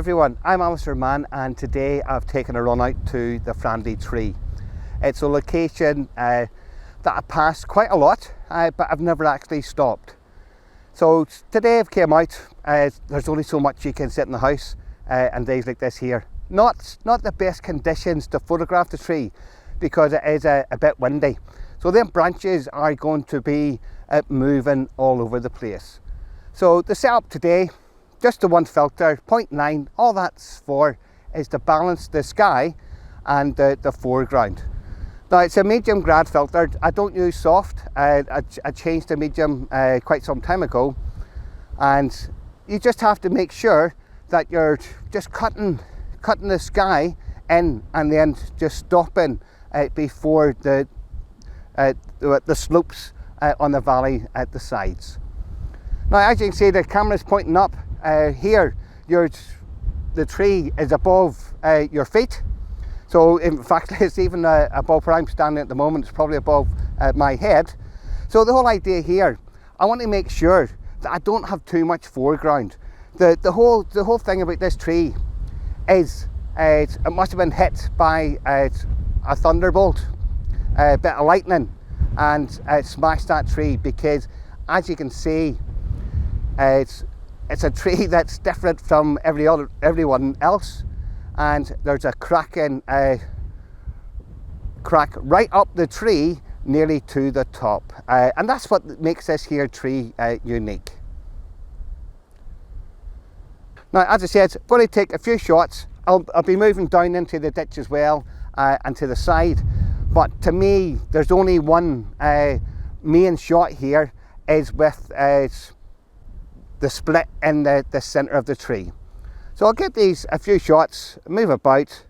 everyone, I'm Alistair Mann, and today I've taken a run out to the Frandy tree. It's a location that I passed quite a lot, but I've never actually stopped. So today I've came out. There's only so much you can sit in the house on days like this here. Not the best conditions to photograph the tree because it is a bit windy. So them branches are going to be moving all over the place. So the setup today, just the one filter, 0.9, all that's for is to balance the sky and the foreground. Now it's a medium grad filter. I don't use soft. I changed to medium quite some time ago, and you just have to make sure that you're just cutting the sky in and then just stopping before the slopes on the valley at the sides. Now as you can see, the camera's pointing up. Here the tree is above your feet, so in fact it's even above where I'm standing at the moment. It's probably above my head. So the whole idea here, I want to make sure that I don't have too much foreground. The whole thing about this tree is it must have been hit by a thunderbolt, a bit of lightning, and smashed that tree, because as you can see, it's a tree that's different from everyone else, and there's a crack right up the tree nearly to the top, and that's what makes this here tree unique. Now as I said, I'm going to take a few shots. I'll be moving down into the ditch as well and to the side, but to me there's only one main shot here, is with the split in the center of the tree. So I'll get these a few shots, move about.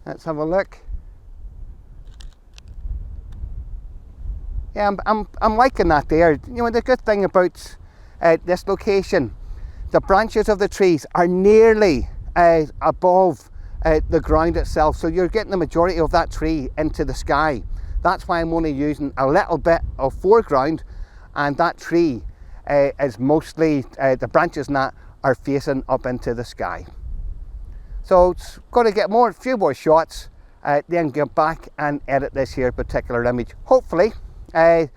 Let's have a look. Yeah, I'm liking that there. You know, the good thing about this location, the branches of the trees are nearly above the ground itself, so you're getting the majority of that tree into the sky. That's why I'm only using a little bit of foreground, and that tree is mostly, the branches and that are facing up into the sky. So it's going to get a few more shots, then get back and edit this here particular image. Hopefully the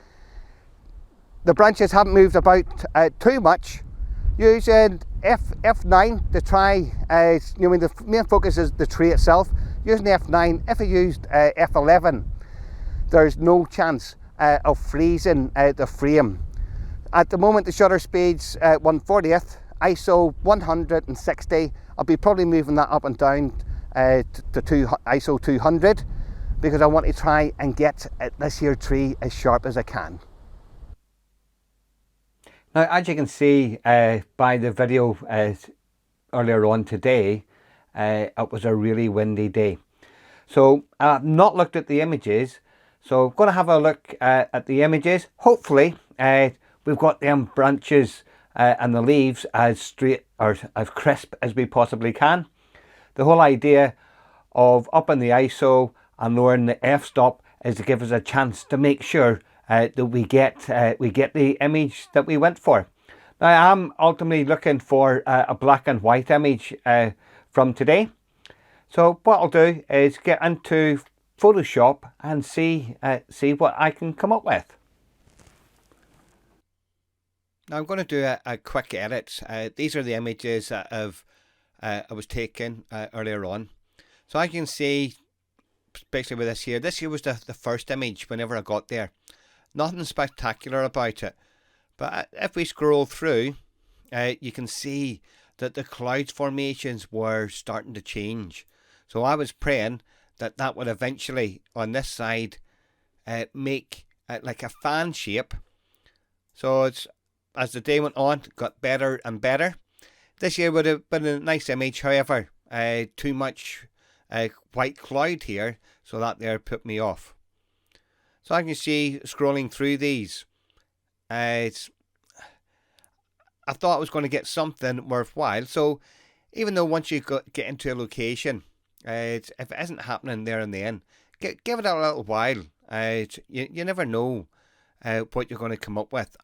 branches haven't moved about too much. Using F9 to try, the main focus is the tree itself. Using F9, if I used F11, there's no chance of freezing the frame. At the moment the shutter speed's 1/40th, ISO 160. I'll be probably moving that up and down to ISO 200, because I want to try and get this here tree as sharp as I can. Now as you can see by the video earlier on today, it was a really windy day. So I've not looked at the images, so I'm going to have a look at the images. Hopefully we've got them branches and the leaves as straight or as crisp as we possibly can. The whole idea of upping the ISO and lowering the f-stop is to give us a chance to make sure that we get the image that we went for. Now I am ultimately looking for a black and white image from today. So what I'll do is get into Photoshop and see what I can come up with. Now I'm going to do a quick edit. These are the images that I was taking earlier on. So I can see, especially with this here was the first image whenever I got there. Nothing spectacular about it, but if we scroll through, you can see that the cloud formations were starting to change. So I was praying that would eventually on this side make like a fan shape. So it's, as the day went on, it got better and better. This year would have been a nice image, however too much white cloud here, so that there put me off. So I can see scrolling through these, I thought I was going to get something worthwhile. So even though once you get into a location, if it isn't happening there and then, give it a little while. You never know what you're going to come up with.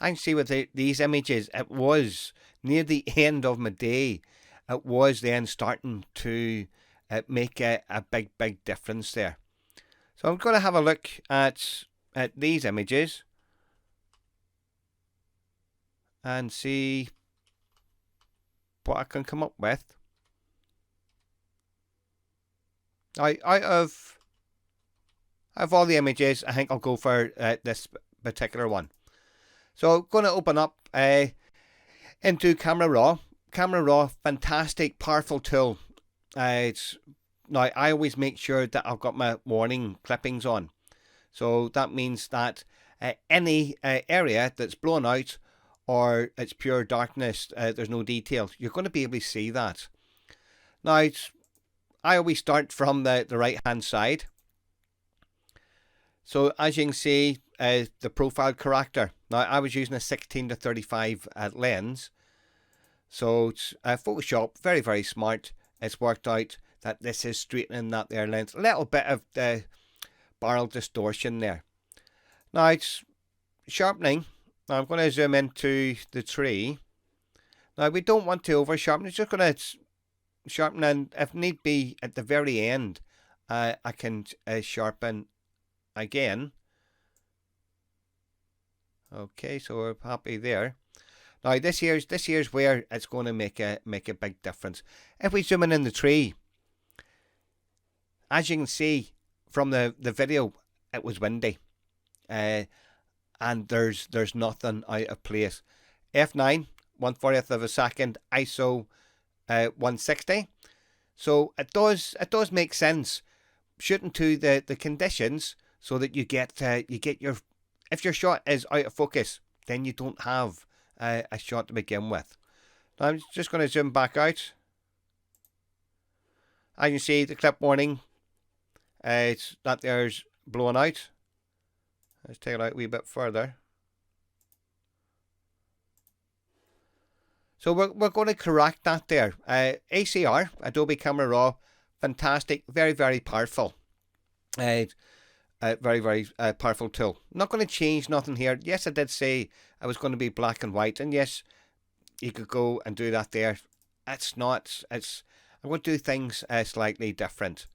I can see with these images, it was near the end of my day, it was then starting to make a big difference there. So I'm going to have a look at these images and see what I can come up with. Out of all the images, I think I'll go for this particular one. So I'm going to open up into Camera Raw. Camera Raw, fantastic, powerful tool. Now, I always make sure that I've got my warning clippings on. So that means that any area that's blown out or it's pure darkness, there's no detail, you're going to be able to see that. Now, I always start from the right hand side. So as you can see, the profile corrector. Now, I was using a 16-35 lens. So Photoshop, very smart. It's worked out that this is straightening that there lens. A little bit of the barrel distortion there. Now it's sharpening. Now I'm going to zoom into the tree. Now we don't want to over sharpen. It's just going to sharpen, and if need be at the very end, I can sharpen again. Okay, so we're happy there. Now this here's where it's going to make a big difference. If we zoom in the tree, as you can see from the video, it was windy, and there's nothing out of place. F9, 1/40th of a second, ISO 160. So it does make sense shooting to the conditions so that you get your, if your shot is out of focus, then you don't have a shot to begin with. Now I'm just going to zoom back out. As you see, the clip warning, it's that there's blowing out. Let's take it out a wee bit further. So we're going to correct that there. ACR, Adobe Camera Raw, fantastic, very powerful. Very powerful tool. Not going to change nothing here. Yes, I did say I was going to be black and white, and yes, you could go and do that there. It's not. I'm going to do things slightly different.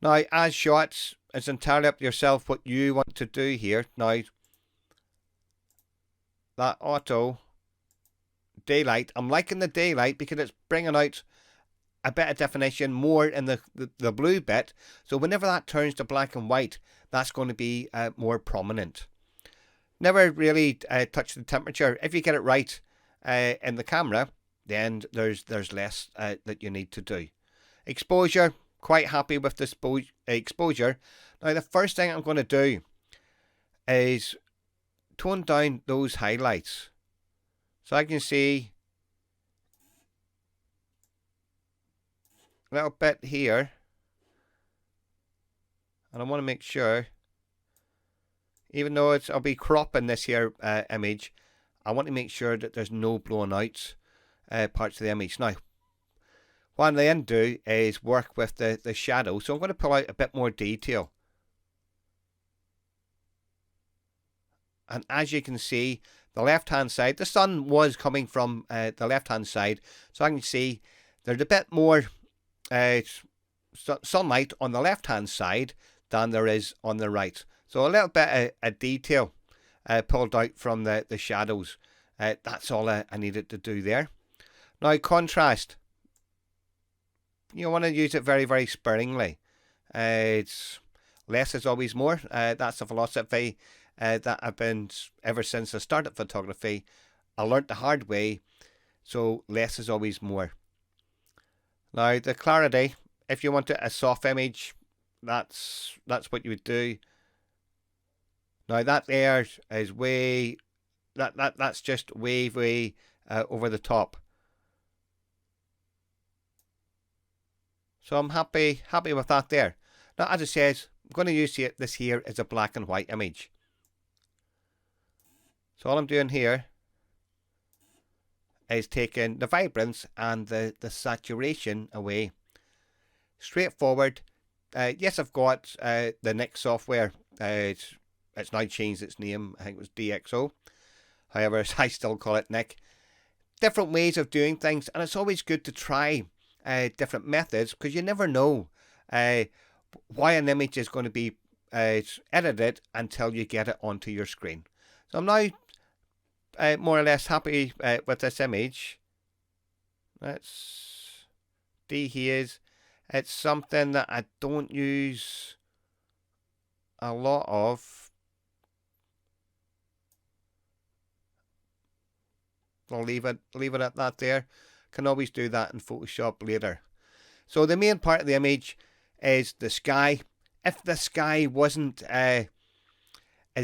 Now, as shots, it's entirely up to yourself what you want to do here. Now, that auto daylight, I'm liking the daylight because it's bringing out a bit of definition more in the blue bit. So whenever that turns to black and white, that's going to be more prominent. Never really touch the temperature. If you get it right in the camera, then there's less that you need to do. Exposure, quite happy with this exposure. Now the first thing I'm going to do is tone down those highlights. So I can see a little bit here, and I want to make sure, even though I'll be cropping this here image, I want to make sure that there's no blown out parts of the image. Now, what I then do is work with the shadow. So I'm going to pull out a bit more detail. And as you can see, the left-hand side, the sun was coming from the left-hand side. So I can see there's a bit more sunlight on the left-hand side than there is on the right. So a little bit of detail pulled out from the shadows. That's all I needed to do there. Now, contrast. You want to use it very sparingly. It's less is always more. That's the philosophy that I've been ever since I started photography. I learnt the hard way, so less is always more. Now the clarity, if you want a soft image, that's what you would do. Now that there is way, that's just way over the top. So I'm happy with that there. Now, as I said, I'm going to use this here as a black and white image. So all I'm doing here is taking the vibrance and the saturation away. Straightforward. Yes, I've got the Nik software. It's now changed its name. I think it was DxO. However, I still call it Nik. different ways of doing things, and it's always good to try different methods, because you never know why an image is going to be edited until you get it onto your screen. So I'm now more or less happy with this image. Let's dehaze. It's something that I don't use a lot of. I'll leave it at that there. Can always do that in Photoshop later. So the main part of the image is the sky. If the sky wasn't as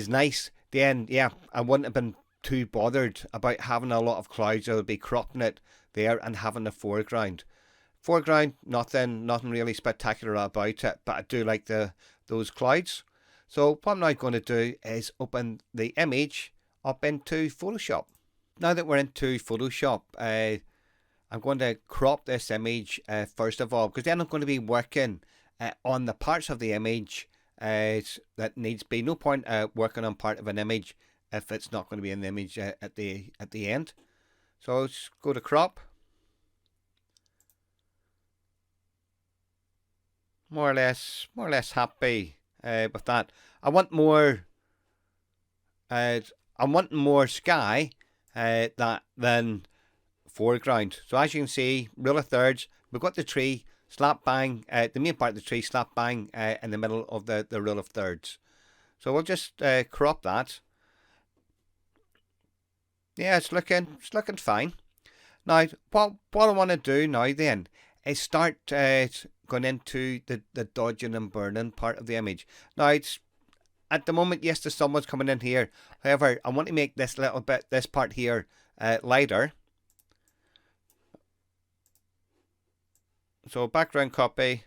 nice, then yeah, I wouldn't have been too bothered about having a lot of clouds. I would be cropping it there and having the foreground. Foreground, nothing really spectacular about it, but I do like those clouds. So what I'm now going to do is open the image up into Photoshop. Now that we're into Photoshop, I'm going to crop this image first of all, because then I'm going to be working on the parts of the image that needs be. No point working on part of an image if it's not going to be in the image at the end. So let's go to crop. More or less happy with that. I want more. I'm wanting more sky than foreground. So as you can see, rule of thirds. We've got the tree slap bang. The main part of the tree slap bang in the middle of the rule of thirds. So we'll just crop that. Yeah, it's looking fine. Now, what I want to do now then is start going into the dodging and burning part of the image. Now, it's at the moment, yes, the sun was coming in here. However, I want to make this part here lighter. So background copy.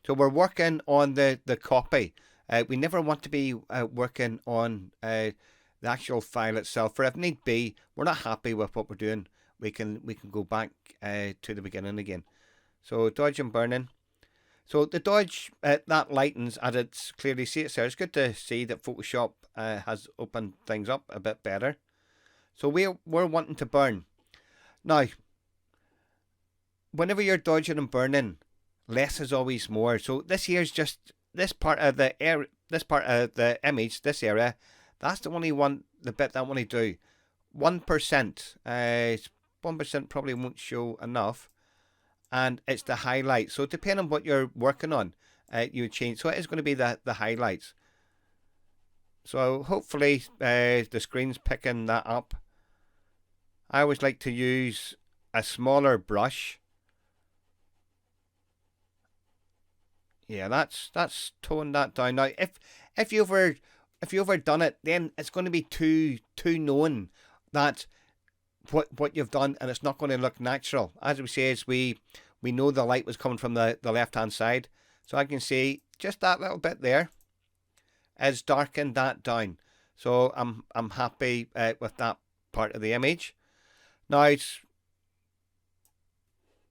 So we're working on the copy. We never want to be working on the actual file itself. For if need be, we're not happy with what we're doing, we can go back to the beginning again. So dodge and burning. So the dodge, that lightens, as it's clearly see it there. It's good to see that Photoshop has opened things up a bit better. So we're wanting to burn. Now, whenever you're dodging and burning, less is always more. So this here's just this part of the image, this area. That's the only one, the bit that I want to do. 1%. 1% probably won't show enough. And it's the highlights. So depending on what you're working on, you would change. So it is going to be the highlights. So hopefully the screen's picking that up. I always like to use a smaller brush. Yeah, that's toned that down. Now, if you've ever done it, then it's going to be too known that what you've done, and it's not going to look natural. As we say, we know the light was coming from the left hand side, so I can see just that little bit there has darkened that down. So I'm happy with that part of the image. Now it's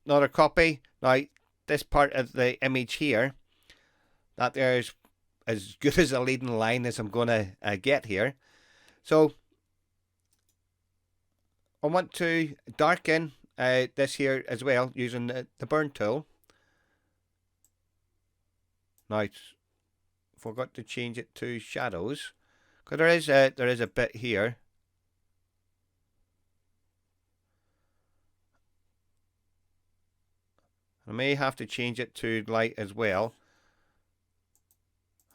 another copy. Now this part of the image here, that there's as good as a leading line as I'm going to get here. So I want to darken this here as well using the burn tool. Now I forgot to change it to shadows, because there is a bit here. I may have to change it to light as well.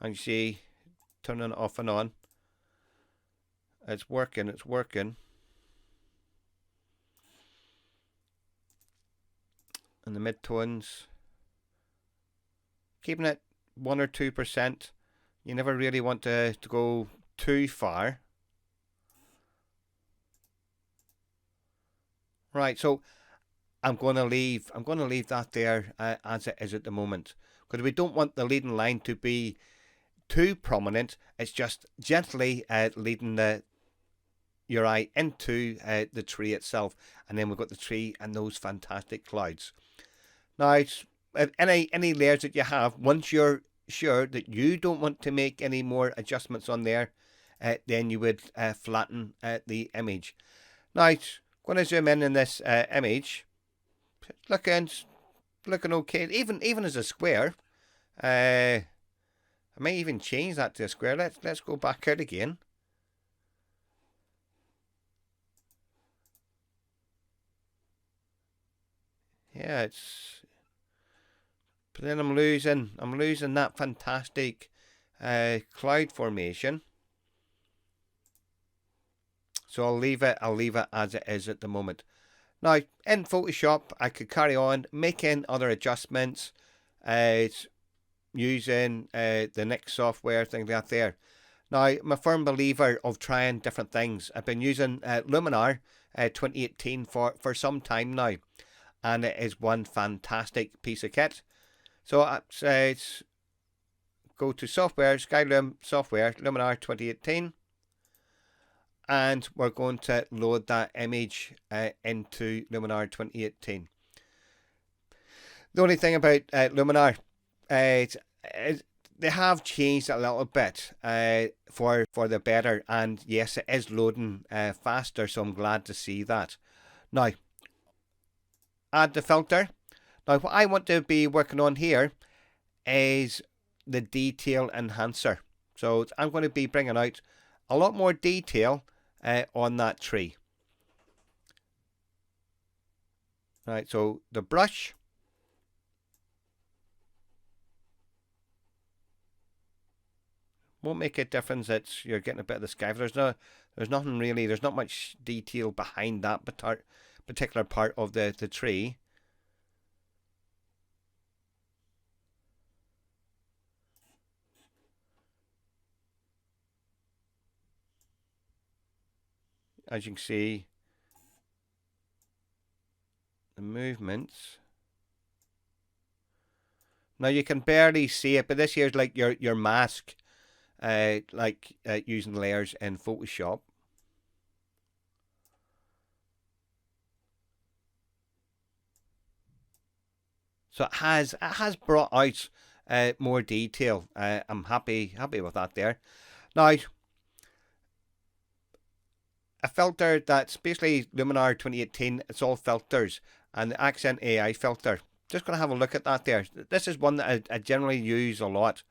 And you see, turning it off and on. It's working. And the mid-tones, keeping it 1 or 2%. You never really want to go too far. Right, so I'm going to leave that there as it is at the moment, because we don't want the leading line to be too prominent. It's just gently leading your eye into the tree itself, and then we've got the tree and those fantastic clouds. Now, any layers that you have, once you're sure that you don't want to make any more adjustments on there, then you would flatten the image. Now, Going to zoom in this image. Looking okay. Even as a square. I might even change that to a square. Let's go back out again. Yeah, it's. But then I'm losing that fantastic cloud formation. So I'll leave it as it is at the moment. Now in Photoshop, I could carry on making other adjustments, using the next software, things like that there. Now I'm a firm believer of trying different things. I've been using Luminar 2018 for some time now, and it is one fantastic piece of kit. So it's go to software, Skylum software, Luminar 2018. And we're going to load that image into Luminar 2018. The only thing about Luminar is they have changed a little bit for the better, and yes, it is loading faster, so I'm glad to see that. Now, add the filter. Now, what I want to be working on here is the detail enhancer. So I'm going to be bringing out a lot more detail on that tree. Right, so the brush. Won't make a difference that you're getting a bit of the sky. There's nothing really, there's not much detail behind that particular part of the tree. As you can see, the movements. Now you can barely see it, but this here's like your mask, using layers in Photoshop. So it has brought out more detail. I'm happy with that there. Now, a filter that's basically Luminar 2018. It's all filters, and the Accent AI filter. Just going to have a look at that there. This is one that I generally use a lot,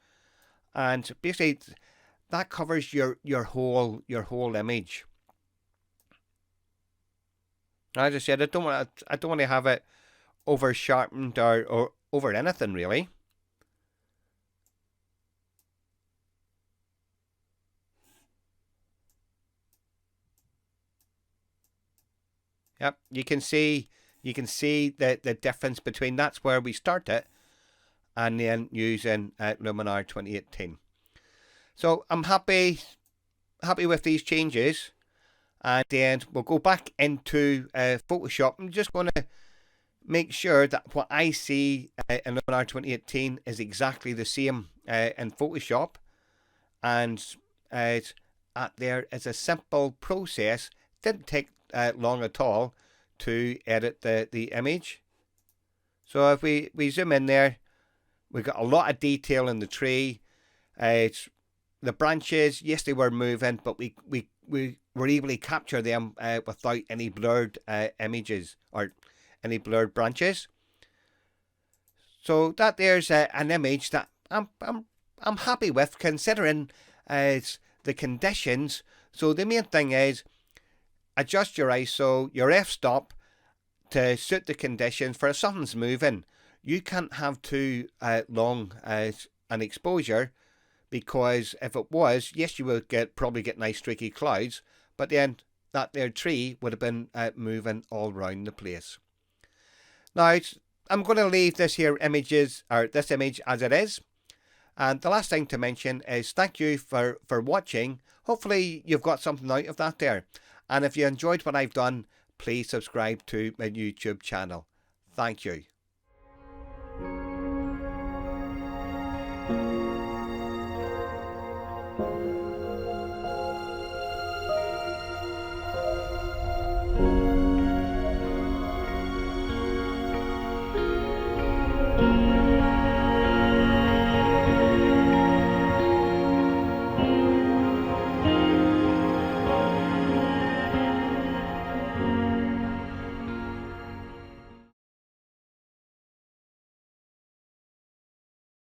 and basically that covers your whole image. As I said, I don't want to have it over sharpened or over anything really. Yep, you can see the difference between that's where we start it, and then using Luminar 2018. So I'm happy with these changes, and then we'll go back into Photoshop. I'm just going to make sure that what I see in Luminar 2018 is exactly the same in Photoshop, and there is a simple process. Didn't take long at all to edit the image. So if we zoom in there, we've got a lot of detail in the tree. It's the branches, yes, they were moving, but we were able to capture them without any blurred images or any blurred branches. So that there's an image that I'm happy with, considering the conditions. So the main thing is adjust your ISO, your f-stop to suit the conditions. For if something's moving, you can't have too long an exposure, because if it was, yes, you would probably get nice streaky clouds, but then that there tree would have been moving all around the place. Now I'm going to leave this image as it is. And the last thing to mention is thank you for watching. Hopefully you've got something out of that there. And if you enjoyed what I've done, please subscribe to my YouTube channel. Thank you.